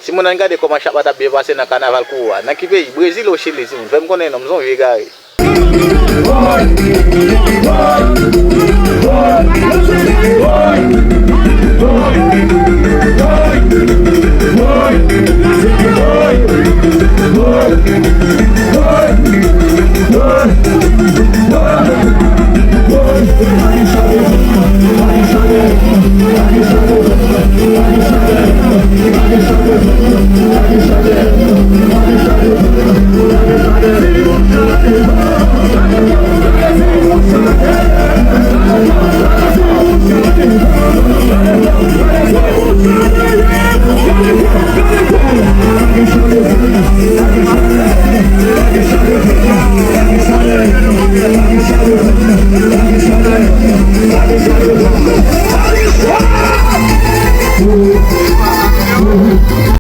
Si mon regarde comment chaque bataille bien passé dans le carnaval quoi, dans qui pays Brésil ou Chili si vous faites me connaître nous sommes égarés. Show